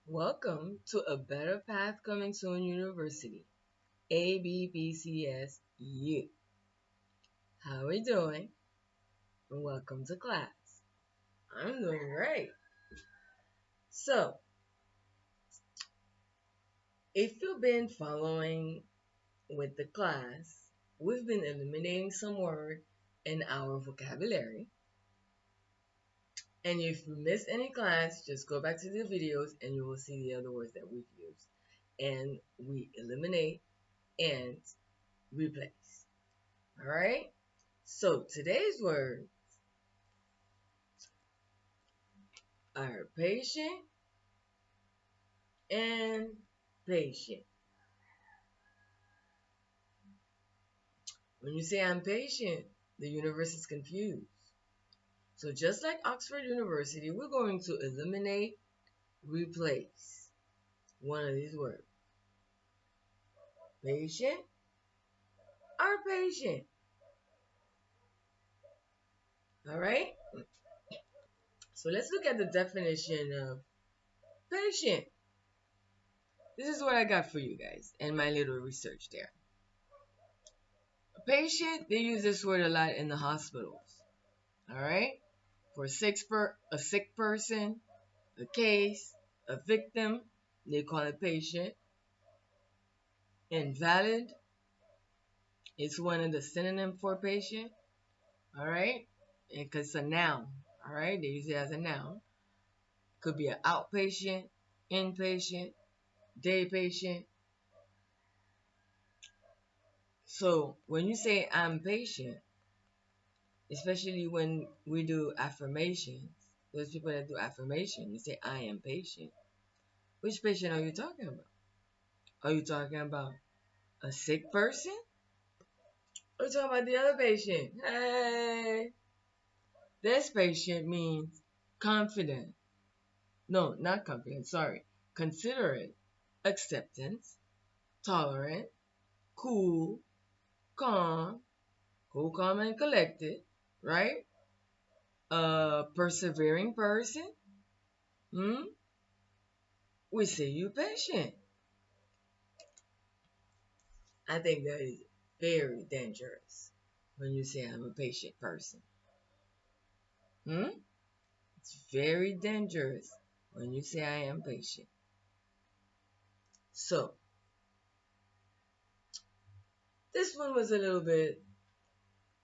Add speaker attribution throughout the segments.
Speaker 1: Welcome to A Better Path Coming Soon University, ABPCSU. How are we doing? And welcome to class. I'm doing great. So, if you've been following with the class, we've been eliminating some words in our vocabulary. And if you missed any class, just go back to the videos and you will see the other words that we've used. And we eliminate and replace. All right? So today's words are patient and patient. When you say I'm patient, the universe is confused. So just like Oxford University, we're going to eliminate, replace one of these words. Patient or patient. All right? So let's look at the definition of patient. This is what I got for you guys and my little research there. A patient, they use this word a lot in the hospitals. All right? For a sick person, a case, a victim, they call it patient. Invalid is one of the synonym for patient. All right? Because it's a noun. All right? They use it as a noun. Could be an outpatient, inpatient, day patient. So when you say I'm patient, especially when we do affirmations, those people that do affirmation, you say I am patient. Which patient are you talking about? Are you talking about a sick person? Or are you talking about the other patient? Hey! This patient means confident. No, not confident, sorry. Considerate, acceptance, tolerant, cool, calm, calm and collected, right? A persevering person. We say you patient. I think that is very dangerous when you say I'm a patient person. It's very dangerous when you say I am patient. So, this one was a little bit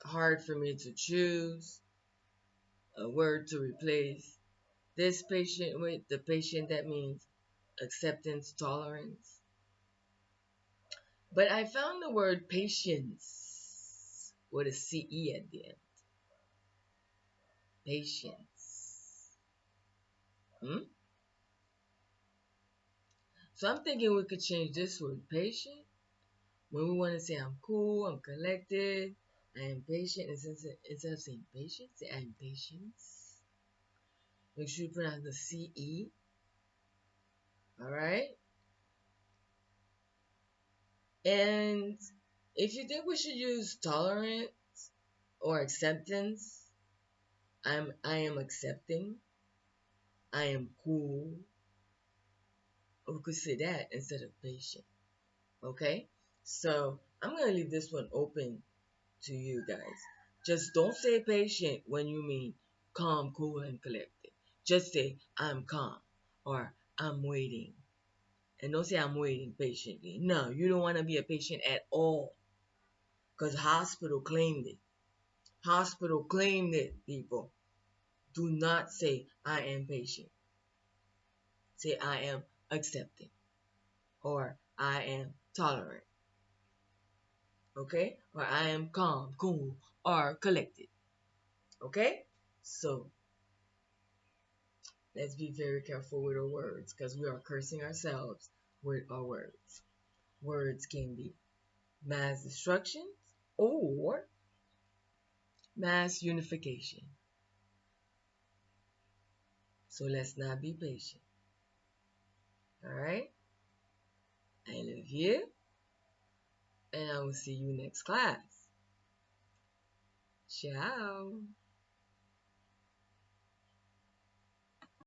Speaker 1: hard for me to choose a word to replace this patient with the patient that means acceptance, tolerance. But I found the word patience with a CE at the end. Patience. So I'm thinking we could change this word patient. When we want to say I'm cool, I'm collected, I am patient, instead of saying patient, say I'm patience. Make sure you pronounce the CE. Alright? And if you think we should use tolerance or acceptance, I am accepting, I am cool. We could say that instead of patient. Okay? So I'm going to leave this one open to you guys. Just don't say patient when you mean calm, cool, and collected. Just say I'm calm or I'm waiting. And don't say I'm waiting patiently. No, you don't want to be a patient at all. Because hospital claimed it. Hospital claimed it, people. Do not say I am patient. Say I am accepting. Or I am tolerant. Okay? Or I am calm, cool, or collected. Okay? So, let's be very careful with our words because we are cursing ourselves with our words. Words can be mass destruction or mass unification. So let's not be patient. Alright? I love you. And I will see you next class. Ciao.